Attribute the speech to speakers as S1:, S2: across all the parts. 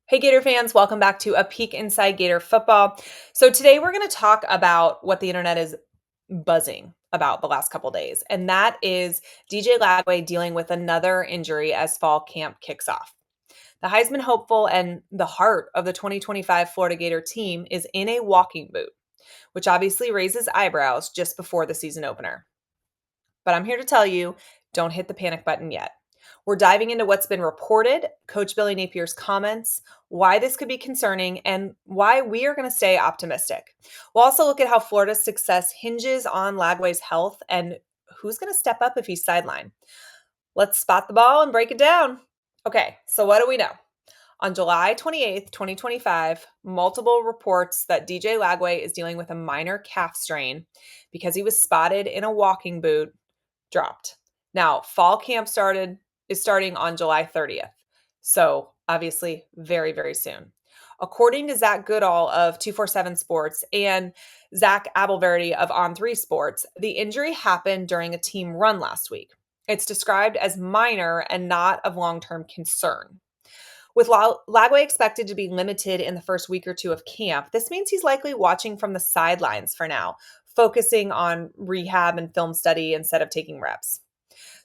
S1: Hey Gator fans, welcome back to a peek inside Gator football. So today we're going to talk about what the internet is buzzing about the last couple days, and that is DJ Lagway dealing with another injury as fall camp kicks off. The Heisman hopeful and the heart of the 2025 Florida Gator team is in a walking boot, which obviously raises eyebrows just before the season opener. But I'm here to tell you, don't hit the panic button yet. We're diving into what's been reported, Coach Billy Napier's comments, why this could be concerning, and why we are going to stay optimistic. We'll also look at how Florida's success hinges on Lagway's health and who's going to step up if he's sidelined. Let's spot the ball and break it down. Okay, so what do we know? On July 28th, 2025, multiple reports that DJ Lagway is dealing with a minor calf strain because he was spotted in a walking boot dropped. Now, fall camp is starting on July 30th. So, obviously, very, very soon. According to Zach Goodall of 247 Sports and Zach Abelverdi of On3 Sports, the injury happened during a team run last week. It's described as minor and not of long-term concern. With Lagway expected to be limited in the first week or two of camp, this means he's likely watching from the sidelines for now, focusing on rehab and film study instead of taking reps.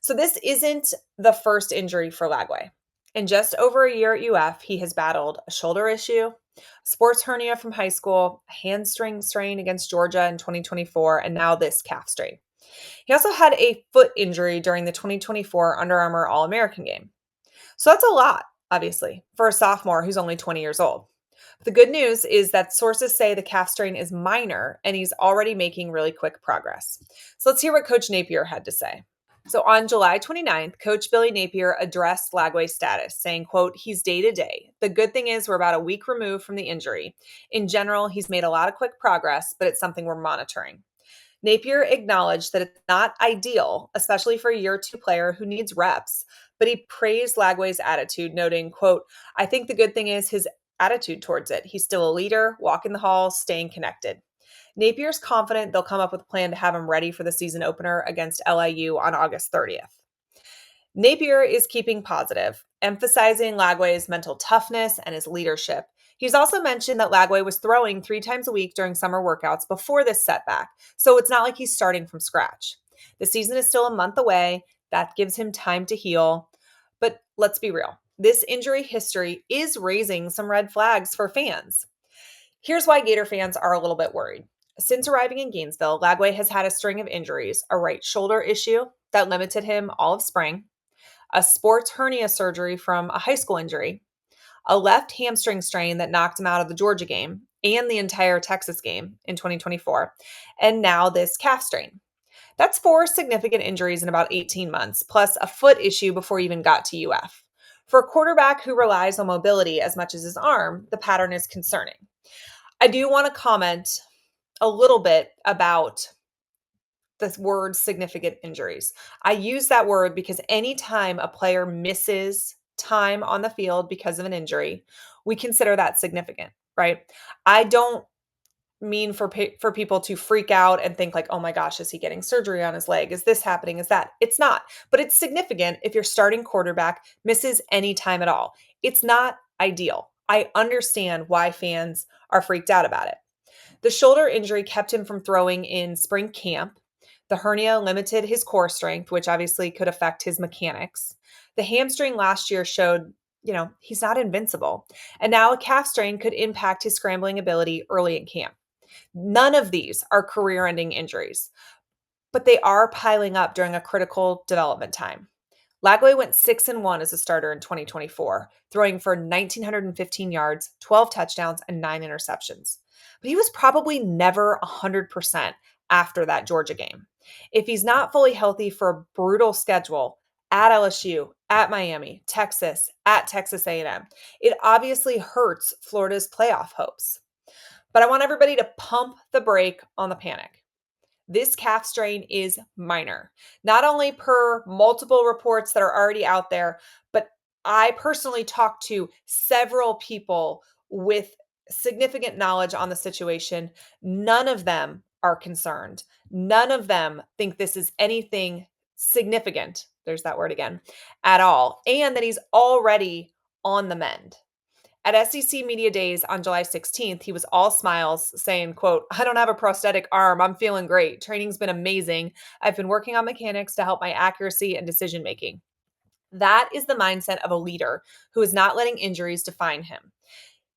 S1: So this isn't the first injury for Lagway. In just over a year at UF, he has battled a shoulder issue, a sports hernia from high school, a hamstring strain against Georgia in 2024, and now this calf strain. He also had a foot injury during the 2024 Under Armour All-American game. So that's a lot, obviously, for a sophomore who's only 20 years old. The good news is that sources say the calf strain is minor and he's already making really quick progress. So let's hear what Coach Napier had to say. So on July 29th, Coach Billy Napier addressed Lagway's status, saying, quote, "He's day to day. The good thing is we're about a week removed from the injury. In general, he's made a lot of quick progress, but it's something we're monitoring." Napier acknowledged that it's not ideal, especially for a year two player who needs reps, but he praised Lagway's attitude, noting, quote, "I think the good thing is his attitude towards it. He's still a leader, walking the halls, staying connected." Napier's confident they'll come up with a plan to have him ready for the season opener against LIU on August 30th. Napier is keeping positive, emphasizing Lagway's mental toughness and his leadership. He's also mentioned that Lagway was throwing 3 times a week during summer workouts before this setback, so it's not like he's starting from scratch. The season is still a month away. That gives him time to heal. But let's be real. This injury history is raising some red flags for fans. Here's why Gator fans are a little bit worried. Since arriving in Gainesville, Lagway has had a string of injuries: a right shoulder issue that limited him all of spring, a sports hernia surgery from a high school injury, a left hamstring strain that knocked him out of the Georgia game and the entire Texas game in 2024, and now this calf strain. That's 4 significant injuries in about 18 months, plus a foot issue before he even got to UF. For a quarterback who relies on mobility as much as his arm, the pattern is concerning. I do want to comment a little bit about the word significant injuries. I use that word because anytime a player misses time on the field because of an injury, we consider that significant, right? I don't mean for people to freak out and think like, "Oh my gosh, is he getting surgery on his leg? Is this happening? Is that?" It's not. But it's significant if your starting quarterback misses any time at all. It's not ideal. I understand why fans are freaked out about it. The shoulder injury kept him from throwing in spring camp. The hernia limited his core strength, which obviously could affect his mechanics. The hamstring last year showed, he's not invincible. And now a calf strain could impact his scrambling ability early in camp. None of these are career ending injuries, but they are piling up during a critical development time. Lagway went 6-1 as a starter in 2024, throwing for 1,915 yards, 12 touchdowns, and 9 interceptions. But he was probably never 100% after that Georgia game. If he's not fully healthy for a brutal schedule at LSU, at Miami, Texas, at Texas A&M, it obviously hurts Florida's playoff hopes. But I want everybody to pump the brake on the panic. This calf strain is minor, not only per multiple reports that are already out there, but I personally talked to several people with significant knowledge on the situation. None of them are concerned. None of them think this is anything significant, there's that word again, at all, and that he's already on the mend. At SEC Media Days on July 16th, he was all smiles, saying, quote, "I don't have a prosthetic arm. I'm feeling great. Training's been amazing. I've been working on mechanics to help my accuracy and decision making." That is the mindset of a leader who is not letting injuries define him.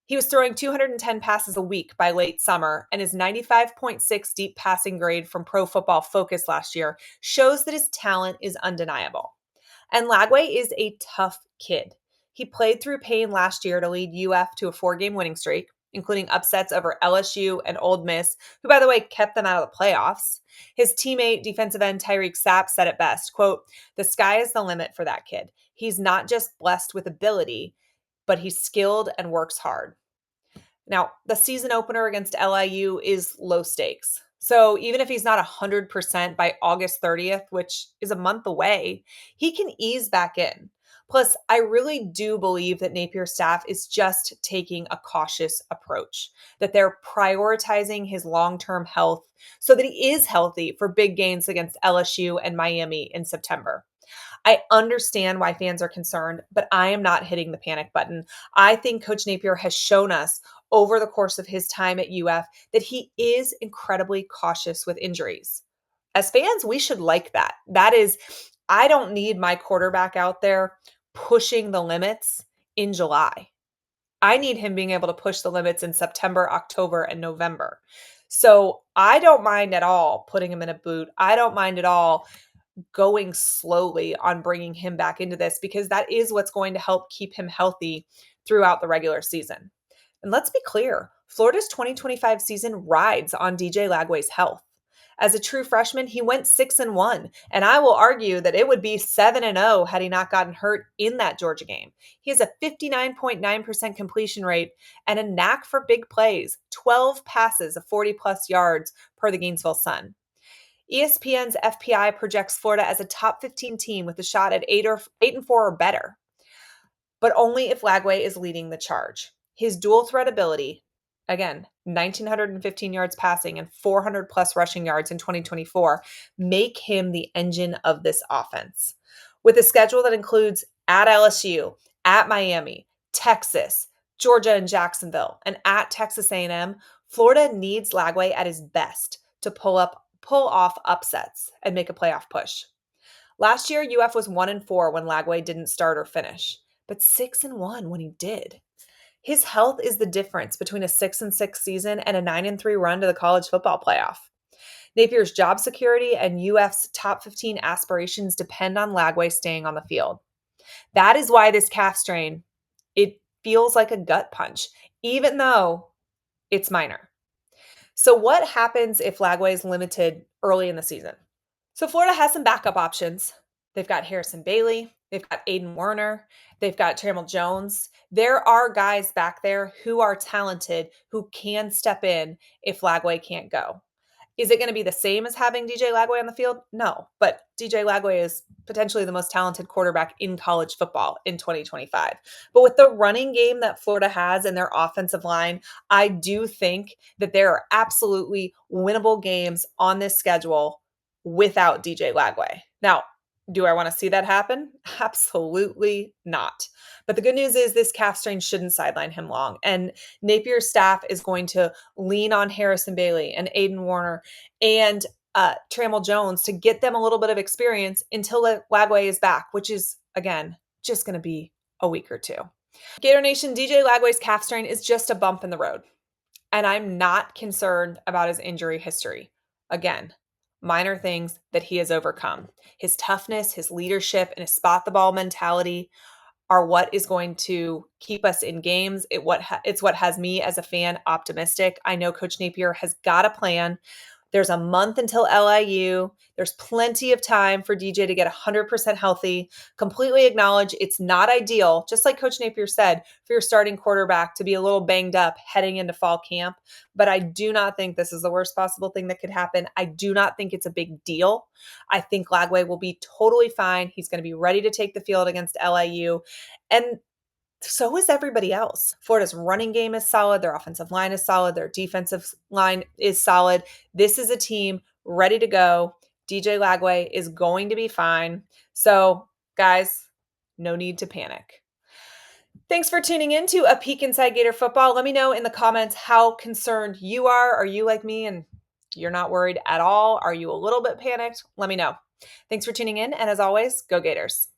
S1: He was throwing 210 passes a week by late summer, and his 95.6 deep passing grade from Pro Football Focus last year shows that his talent is undeniable. And Lagway is a tough kid. He played through pain last year to lead UF to a 4-game winning streak, including upsets over LSU and Ole Miss, who, by the way, kept them out of the playoffs. His teammate, defensive end Tyreek Sapp, said it best, quote, "The sky is the limit for that kid. He's not just blessed with ability, but he's skilled and works hard." Now, the season opener against LIU is low stakes. So even if he's not 100% by August 30th, which is a month away, he can ease back in. Plus, I really do believe that Napier's staff is just taking a cautious approach, that they're prioritizing his long-term health so that he is healthy for big games against LSU and Miami in September. I understand why fans are concerned, but I am not hitting the panic button. I think Coach Napier has shown us over the course of his time at UF that he is incredibly cautious with injuries. As fans, we should like that. That is, I don't need my quarterback out there pushing the limits in July. I need him being able to push the limits in September, October, and November. So I don't mind at all putting him in a boot. I don't mind at all going slowly on bringing him back into this, because that is what's going to help keep him healthy throughout the regular season. And let's be clear, Florida's 2025 season rides on DJ Lagway's health. As a true freshman, he went 6-1, and I will argue that it would be 7-0 had he not gotten hurt in that Georgia game. He has a 59.9% completion rate and a knack for big plays, 12 passes of 40-plus yards per the Gainesville Sun. ESPN's FPI projects Florida as a top 15 team with a shot at 8-4 or better, but only if Lagway is leading the charge. His dual threat ability, again, 1,915 yards passing and 400 plus rushing yards in 2024, make him the engine of this offense. With a schedule that includes at LSU, at Miami, Texas, Georgia and Jacksonville, and at Texas A&M, Florida needs Lagway at his best to pull off upsets and make a playoff push. Last year, UF was 1-4 when Lagway didn't start or finish, but 6-1 when he did. His health is the difference between a 6-6 season and a 9-3 run to the college football playoff. Napier's job security and UF's top 15 aspirations depend on Lagway staying on the field. That is why this calf strain, it feels like a gut punch, even though it's minor. So what happens if Lagway is limited early in the season? So Florida has some backup options. They've got Harrison Bailey. They've got Aiden Werner. They've got Trammell Jones. There are guys back there who are talented, who can step in if Lagway can't go. Is it going to be the same as having DJ Lagway on the field? No, but DJ Lagway is potentially the most talented quarterback in college football in 2025. But with the running game that Florida has and their offensive line, I do think that there are absolutely winnable games on this schedule without DJ Lagway. Now, do I want to see that happen? Absolutely not. But the good news is this calf strain shouldn't sideline him long. And Napier's staff is going to lean on Harrison Bailey and Aiden Werner and Trammell Jones to get them a little bit of experience until Lagway is back, which is, again, just going to be a week or two. Gator Nation, DJ Lagway's calf strain is just a bump in the road. And I'm not concerned about his injury history. Again, minor things that he has overcome. His toughness, his leadership, and his spot the ball mentality are what is going to keep us in games. It's what has me as a fan optimistic. I know Coach Napier has got a plan. There's a month until LIU. There's plenty of time for DJ to get 100% healthy. Completely acknowledge it's not ideal, just like Coach Napier said, for your starting quarterback to be a little banged up heading into fall camp. But I do not think this is the worst possible thing that could happen. I do not think it's a big deal. I think Lagway will be totally fine. He's going to be ready to take the field against LIU. And so is everybody else. Florida's running game is solid. Their offensive line is solid. Their defensive line is solid. This is a team ready to go. DJ Lagway is going to be fine. So, guys, no need to panic. Thanks for tuning in to A Peek Inside Gator Football. Let me know in the comments how concerned you are. Are you like me and you're not worried at all? Are you a little bit panicked? Let me know. Thanks for tuning in. And as always, go Gators.